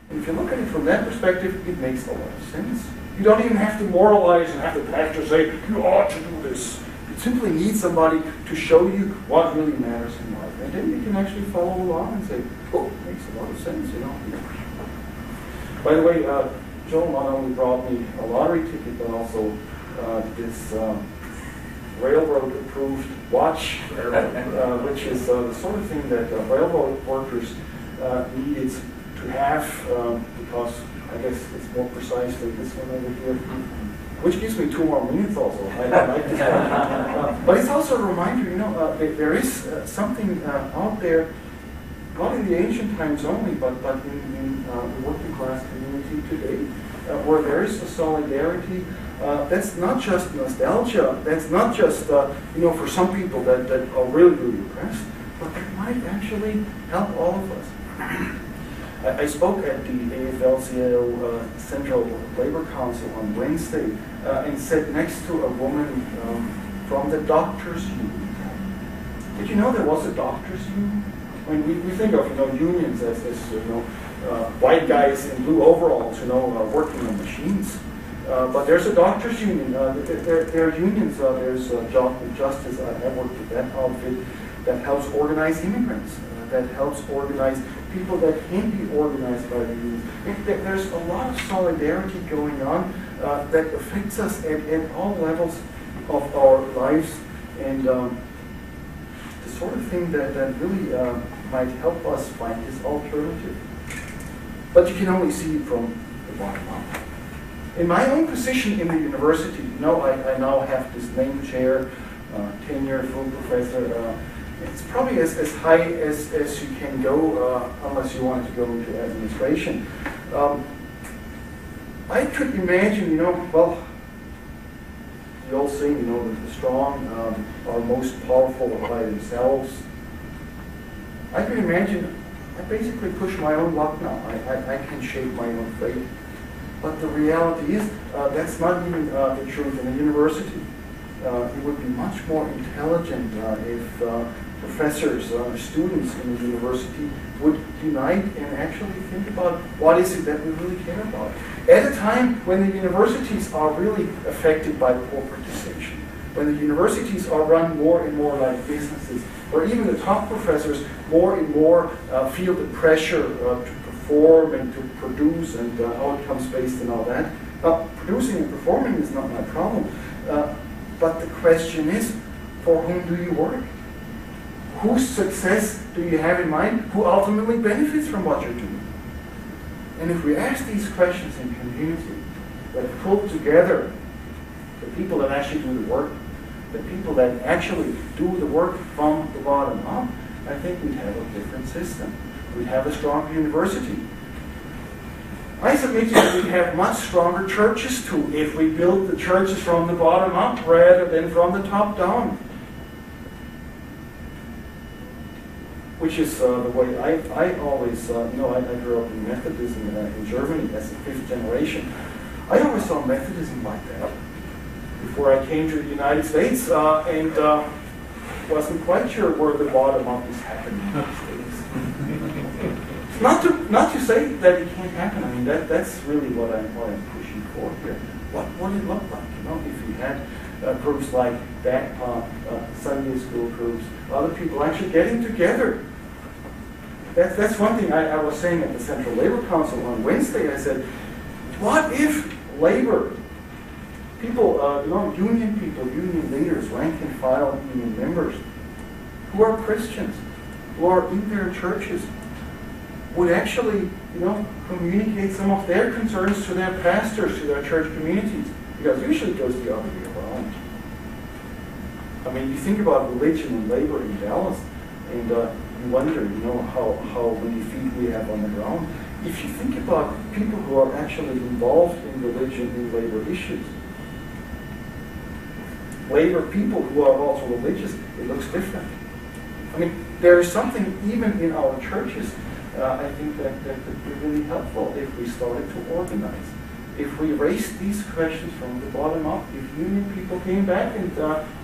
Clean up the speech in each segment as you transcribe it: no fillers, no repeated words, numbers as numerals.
And if you look at it from that perspective, it makes a lot of sense. You don't even have to moralize and have the pastor say, you ought to do this. You simply need somebody to show you what really matters in life. And then you can actually follow along and say, oh, it makes a lot of sense, you know. By the way, Joel not only brought me a lottery ticket, but also this railroad-approved watch, which is the sort of thing that railroad workers needed to have, because I guess it's more precise than this one over here, which gives me 2 more minutes also. I like this one. But it's also a reminder, you know, there is something out there, not in the ancient times only, but in the working class community today, where there is a solidarity. That's not just nostalgia. That's not just, you know, for some people that are really, really oppressed, but it might actually help all of us. I spoke at the AFL-CIO Central Labor Council on Wednesday and sat next to a woman from the doctors' union. Did you know there was a doctors' union? I mean, we think of, you know, unions as you know, white guys in blue overalls, you know, working on machines. But there's a doctors' union. There are unions. There's Justice. I worked with that outfit that helps organize immigrants. That helps organize people that can't be organized by the union. There's a lot of solidarity going on that affects us at all levels of our lives, and the sort of thing that really might help us find this alternative. But you can only see it from the bottom up. In my own position in the university, you know, I now have this named chair, tenure, full professor. It's probably as high as you can go, unless you want to go into administration. I could imagine, you know, well, the old saying, you know, the strong are most powerful by themselves. I could imagine I basically push my own luck now. I can shape my own fate. But the reality is, that's not even the truth in a university. It would be much more intelligent if professors, students in the university would unite and actually think about what is it that we really care about. At a time when the universities are really affected by corporatization, when the universities are run more and more like businesses, where even the top professors more and more feel the pressure to perform and to produce and outcomes based and all that. Producing and performing is not my problem. But the question is, for whom do you work? Whose success do you have in mind? Who ultimately benefits from what you're doing? And if we ask these questions in community, that pull together the people that actually do the work, the people that actually do the work from the bottom up, I think we'd have a different system. We'd have a stronger university. I submit to you that we'd have much stronger churches too if we build the churches from the bottom up rather than from the top down. Which is the way I always, you know, I grew up in Methodism in Germany as a 5th generation. I always saw Methodism like that before I came to the United States and wasn't quite sure where the bottom up is happening in the States. Not to say that it can't happen. I mean, that's really what I'm pushing for here. What would it look like, you know, if we had groups like that, Sunday school groups, other people actually getting together. That's one thing I was saying at the Central Labor Council on Wednesday. I said, what if labor, people, you know, union people, union leaders, rank and file union members, who are Christians, who are in their churches, would actually, you know, communicate some of their concerns to their pastors, to their church communities, because usually it goes the other way around. I mean, you think about religion and labor in Dallas, and you wonder, you know, how many feet we have on the ground. If you think about people who are actually involved in religion and labor issues, labor people who are also religious, it looks different. I mean, there is something even in our churches, I think that could be really helpful if we started to organize. If we raised these questions from the bottom up, if union people came back and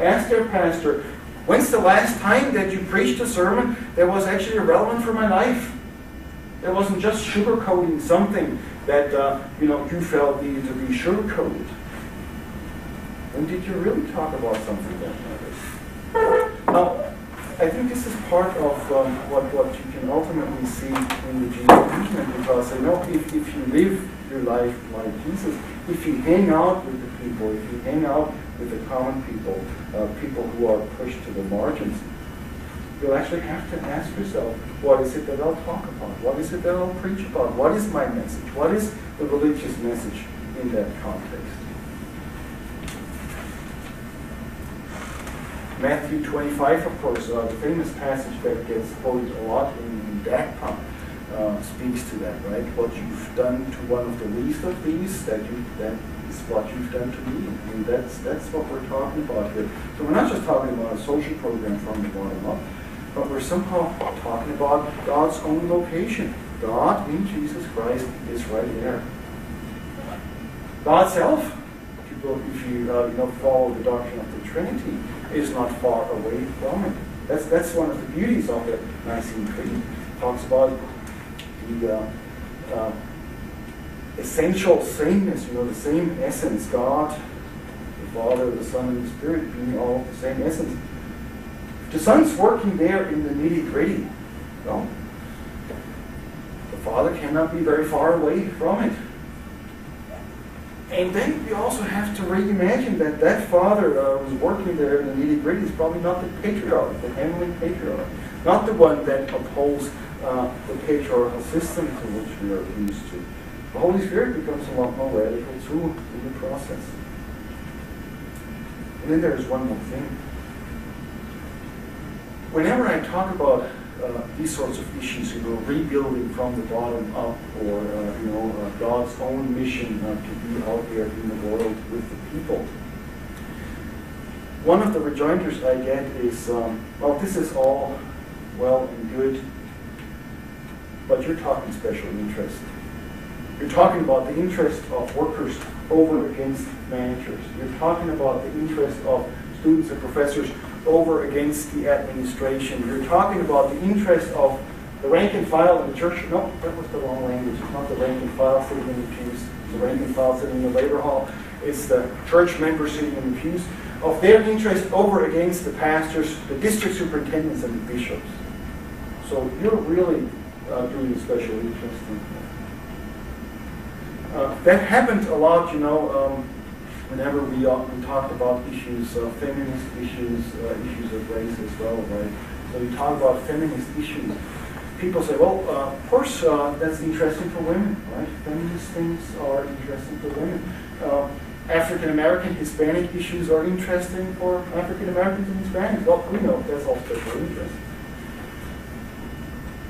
asked their pastor, when's the last time that you preached a sermon that was actually relevant for my life? It wasn't just sugarcoating something that you felt needed to be sugarcoated. When did you really talk about something that matters? Now, I think this is part of what you can ultimately see in the Jesus movement, because if you live your life like Jesus, if you hang out with the people, if you hang out with the common people, people who are pushed to the margins, you'll actually have to ask yourself, what is it that I'll talk about? What is it that I'll preach about? What is my message? What is the religious message in that context? Matthew 25, of course, the famous passage that gets quoted a lot in DACPA, speaks to that, right? What you've done to one of the least of these, that is what you've done to me. I mean, that's what we're talking about here. So we're not just talking about a social program from the bottom up, but we're somehow talking about God's own location. God in Jesus Christ is right there. God's self, if you follow the doctrine of the Trinity, is not far away from it. That's one of the beauties of the Nicene Creed. It talks about the essential sameness, the same essence, God, the Father, the Son, and the Spirit being all the same essence. If the Son's working there in the nitty-gritty, well, the Father cannot be very far away from it. And then we also have to reimagine that Father who's working there in the nitty-gritty is probably not the patriarch, the heavenly patriarch, not the one that upholds the patriarchal system to which we are used to. The Holy Spirit becomes a lot more radical too in the process. And then there's one more thing. Whenever I talk about these sorts of issues, rebuilding from the bottom up, or God's own mission to be out there in the world with the people, one of the rejoinders I get is, well, this is all well and good, but you're talking special interest. You're talking about the interest of workers over against managers. You're talking about the interest of students and professors over against the administration. You're talking about the interest of the rank and file in the church. No, that was the wrong language. It's not the rank and file sitting in the pews. It's the rank and file sitting in the labor hall. It's the church members sitting in the pews. Of their interest over against the pastors, the district superintendents, and the bishops. So you're really doing a special interest in that happened a lot, whenever we talked about issues, feminist issues, issues of race as well, right? So you talk about feminist issues. People say, well, of course, that's interesting for women, right? Feminist things are interesting for women. African American, Hispanic issues are interesting for African Americans and Hispanics. Well, we know that's all special interest.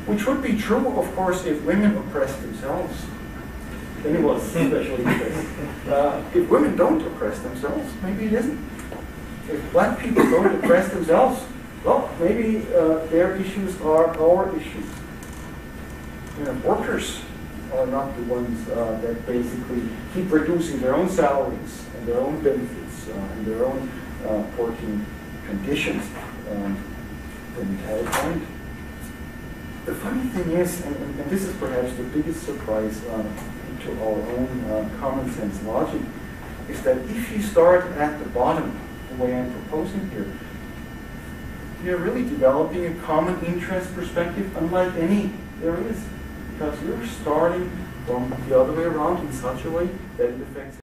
Which would be true, of course, if women oppressed themselves. Then it was special interest. If women don't oppress themselves, maybe it isn't. If black people don't oppress themselves, well, maybe their issues are our issues. Workers are not the ones that basically keep reducing their own salaries and their own benefits and their own working conditions. Then you have a point. The funny thing is, and this is perhaps the biggest surprise to our own common sense logic, is that if you start at the bottom, the way I'm proposing here, you're really developing a common interest perspective unlike any there is. Because you're starting from the other way around in such a way that it affects